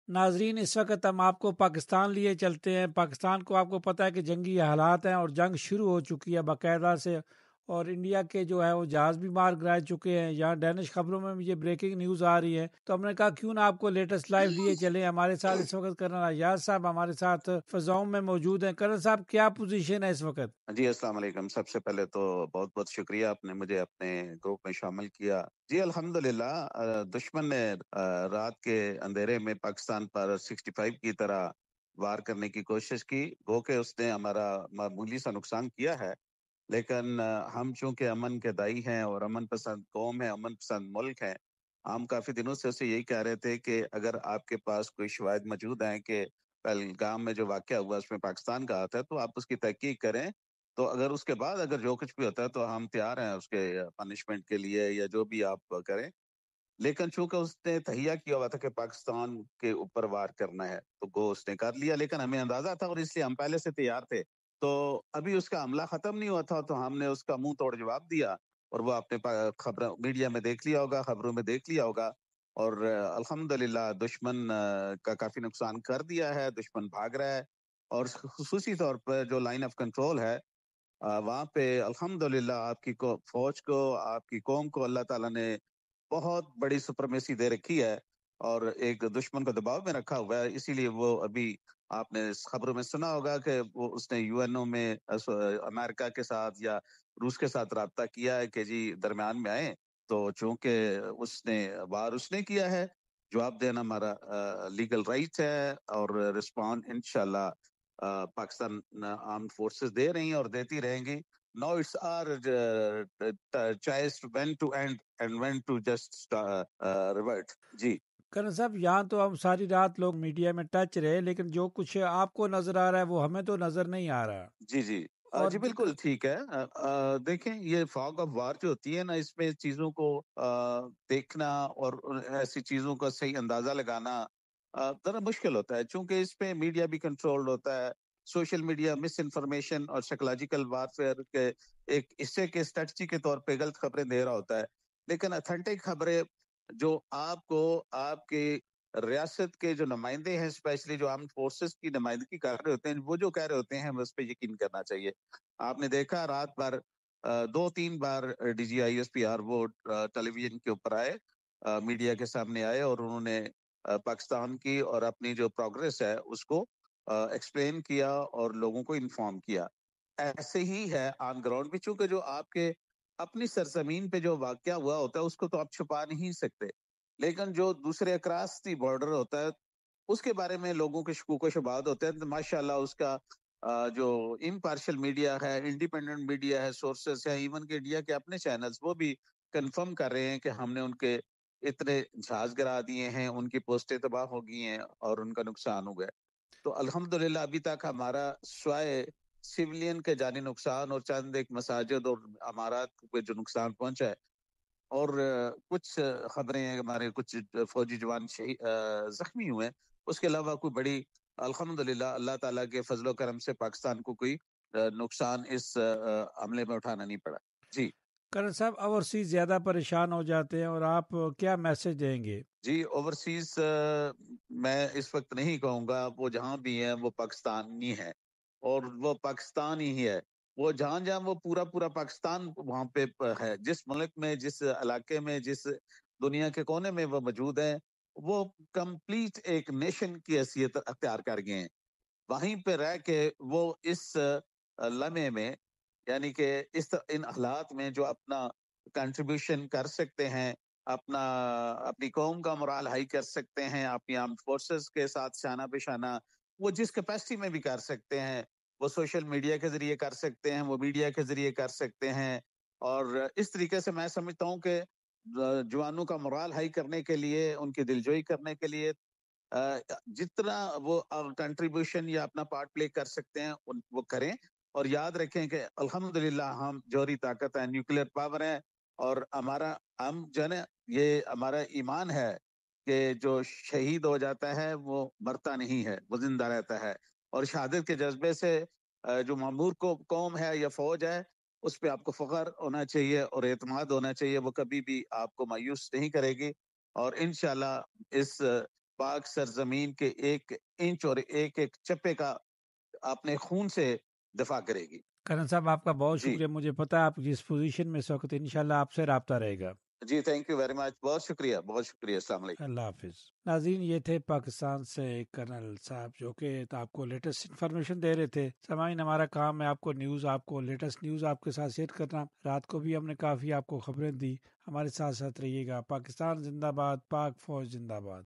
ناظرین، اس وقت ہم آپ کو پاکستان لیے چلتے ہیں۔ پاکستان کو آپ کو پتہ ہے کہ جنگی حالات ہیں اور جنگ شروع ہو چکی ہے باقاعدہ سے، اور انڈیا کے جو ہے وہ جہاز بھی مار گرائے چکے ہیں۔ یہاں ڈینش خبروں میں یہ بریکنگ نیوز آ رہی ہے، تو ہم نے کہا کیوں نہ آپ کو لیٹسٹ لائیو لیے چلیں۔ ہمارے ساتھ اس وقت کرنل ایاز صاحب ہمارے ساتھ فضاؤں میں موجود ہیں۔ کرنل صاحب، کیا پوزیشن ہے اس وقت؟ جی السلام علیکم۔ سب سے پہلے تو بہت بہت شکریہ، آپ نے مجھے اپنے گروپ میں شامل کیا۔ جی الحمدللہ، دشمن نے رات کے اندھیرے میں پاکستان پر 65 کی طرح وار کرنے کی کوشش کی، گو کہ اس نے ہمارا معمولی سا نقصان کیا ہے، لیکن ہم چونکہ امن کے دائی ہیں اور امن پسند قوم ہے، امن پسند ملک ہے، ہم کافی دنوں سے اسے یہی کہہ رہے تھے کہ اگر آپ کے پاس کوئی شواہد موجود ہیں کہ پہلگام میں جو واقعہ ہوا اس میں پاکستان کا ہاتھ ہے، تو آپ اس کی تحقیق کریں۔ تو اگر اس کے بعد اگر جو کچھ بھی ہوتا ہے تو ہم تیار ہیں اس کے پنشمنٹ کے لیے یا جو بھی آپ کریں، لیکن چونکہ اس نے تہیہ کیا ہوا تھا کہ پاکستان کے اوپر وار کرنا ہے تو گو اس نے کر لیا، لیکن ہمیں اندازہ تھا اور اس لیے ہم پہلے سے تیار تھے۔ تو ابھی اس کا حملہ ختم نہیں ہوا تھا تو ہم نے اس کا منہ توڑ جواب دیا، اور وہ آپ نے خبر میڈیا میں دیکھ لیا ہوگا، خبروں میں دیکھ لیا ہوگا، اور الحمدللہ دشمن کا کافی نقصان کر دیا ہے، دشمن بھاگ رہا ہے، اور خصوصی طور پر جو لائن آف کنٹرول ہے وہاں پہ الحمدللہ آپ کی فوج کو، آپ کی قوم کو اللہ تعالیٰ نے بہت بڑی سپرمیسی دے رکھی ہے، اور ایک دشمن کو دباؤ میں رکھا ہوا ہے۔ اسی لیے وہ ابھی آپ نے اس خبروں میں سنا ہوگا کہ وہ اس نے یو این او میں امریکہ کے ساتھ یا روس کے ساتھ رابطہ کیا ہے کہ جی درمیان میں آئیں، تو چونکہ اس نے وار اس نے کیا ہے، جواب دینا ہمارا لیگل رائٹ ہے، اور رسپانڈ انشاءاللہ پاکستان آرمڈ فورسز دے رہی ہیں اور دیتی رہیں گی۔ Now it's our choice when to end and when to just revert. جی کرن صاحب، یہاں تو ہم ساری رات لوگ میڈیا میں ٹچ رہے، لیکن جو کچھ آپ کو نظر آ رہا ہے وہ ہمیں تو نظر نہیں آ رہا۔ جی جی اور جی بالکل ٹھیک ہے۔ دیکھیں یہ فاگ آف وار جو ہوتی ہے نا، اس میں چیزوں کو دیکھنا اور ایسی چیزوں کا صحیح اندازہ لگانا ذرا مشکل ہوتا ہے، چونکہ اس پہ میڈیا بھی کنٹرول ہوتا ہے، سوشل میڈیا مس انفارمیشن اور سائیکولوجیکل وارفیئر کے ایک حصے کے اسٹریٹجی کے طور پہ غلط خبریں دے رہا ہوتا ہے، لیکن اتھینٹک خبریں جو آپ کو آپ کے ریاست کے جو نمائندے ہیں، اسپیشلی جو آرمڈ فورسز کی نمائندگی کر رہے ہوتے ہیں، وہ جو کہہ رہے ہوتے ہیں ہمیں اس پہ یقین کرنا چاہیے۔ آپ نے دیکھا رات بھر 2-3 بار D G I S P R وہ ٹیلی ویژن کے اوپر آئے، میڈیا کے سامنے آئے، اور انہوں نے پاکستان کی اور اپنی جو پروگرس ہے اس کو ایکسپلین کیا اور لوگوں کو انفارم کیا۔ ایسے ہی ہے آن گراؤنڈ بھی، چونکہ جو آپ کے اپنی سرزمین پہ جو واقعہ ہوا ہوتا ہے اس کو تو آپ چھپا نہیں سکتے، لیکن جو دوسرے اکراس دی بارڈر ہوتا ہے اس کے بارے میں لوگوں کے شکوک و شبہات ہوتے ہیں۔ ماشاءاللہ اس کا جو امپارشل میڈیا ہے، انڈیپینڈنٹ میڈیا ہے، سورسز ہیں، ایون کہ انڈیا کے اپنے چینلز، وہ بھی کنفرم کر رہے ہیں کہ ہم نے ان کے اتنے جہاز گرا دیے ہیں، ان کی پوسٹیں تباہ ہو گئی ہیں اور ان کا نقصان ہو گیا۔ تو الحمدللہ ابھی تک ہمارا سوائے سیولین کے جانی نقصان اور چند ایک مساجد اور عمارات پہ جو نقصان پہنچا ہے، اور کچھ خبریں ہیں ہمارے کچھ فوجی جوان زخمی ہوئے ہیں، اس کے علاوہ کوئی بڑی الحمدللہ اللہ تعالیٰ کے فضل و کرم سے پاکستان کو کوئی نقصان اس حملے میں اٹھانا نہیں پڑا۔ جی کرن صاحب، اوورسیز زیادہ پریشان ہو جاتے ہیں، اور آپ کیا میسج دیں گے؟ جی اوورسیز میں اس وقت نہیں کہوں گا، وہ جہاں بھی ہیں وہ پاکستانی ہے، اور وہ پاکستانی ہی ہے، وہ جہاں جہاں وہ پورا پاکستان وہاں پہ ہے، جس ملک میں، جس علاقے میں، جس دنیا کے کونے میں وہ موجود ہیں، وہ کمپلیٹ ایک نیشن کی حیثیت اختیار کر گئے ہیں۔ وہیں پہ رہ کے وہ اس لمحے میں، یعنی کہ ان حالات میں جو اپنا کنٹریبیوشن کر سکتے ہیں، اپنی قوم کا morale ہائی کر سکتے ہیں، اپنی آرمڈ فورسز کے ساتھ شانہ بہ شانہ وہ جس کیپیسٹی میں بھی کر سکتے ہیں، وہ سوشل میڈیا کے ذریعے کر سکتے ہیں، وہ میڈیا کے ذریعے کر سکتے ہیں، اور اس طریقے سے میں سمجھتا ہوں کہ جوانوں کا morale ہائی کرنے کے لیے، ان کی دلجوئی کرنے کے لیے جتنا وہ کنٹریبیوشن یا اپنا پارٹ پلے کر سکتے ہیں وہ کریں، اور یاد رکھیں کہ الحمدللہ ہم جوہری طاقت ہے، نیوکلیر پاور ہے، اور ہم جو ہے نا، یہ ہمارا ایمان ہے کہ جو شہید ہو جاتا ہے وہ مرتا نہیں ہے، وہ زندہ رہتا ہے، اور شہادت کے جذبے سے جو معمور قوم ہے یا فوج ہے، اس پہ آپ کو فخر ہونا چاہیے اور اعتماد ہونا چاہیے، وہ کبھی بھی آپ کو مایوس نہیں کرے گی، اور انشاءاللہ اس پاک سرزمین کے ایک انچ اور ایک ایک چپے کا اپنے خون سے دفاع کرے گی۔ کرن صاحب آپ کا بہت جی شکریہ، مجھے پتا ہے آپ جس پوزیشن میں اس وقت، انشاءاللہ آپ سے رابطہ رہے گا۔ جی تھینک یو ویری مچ، بہت شکریہ، بہت شکریہ، السلام علیکم۔ اللہ حافظ۔ ناظرین، یہ تھے پاکستان سے کرنل صاحب جو کہ آپ کو لیٹسٹ انفارمیشن دے رہے تھے۔ سامعین، ہمارا کام ہے آپ کو نیوز، آپ کو لیٹسٹ نیوز آپ کے ساتھ شیئر کرنا۔ رات کو بھی ہم نے کافی آپ کو خبریں دی، ہمارے ساتھ ساتھ رہیے گا۔ پاکستان زندہ باد، پاک فوج زندہ باد۔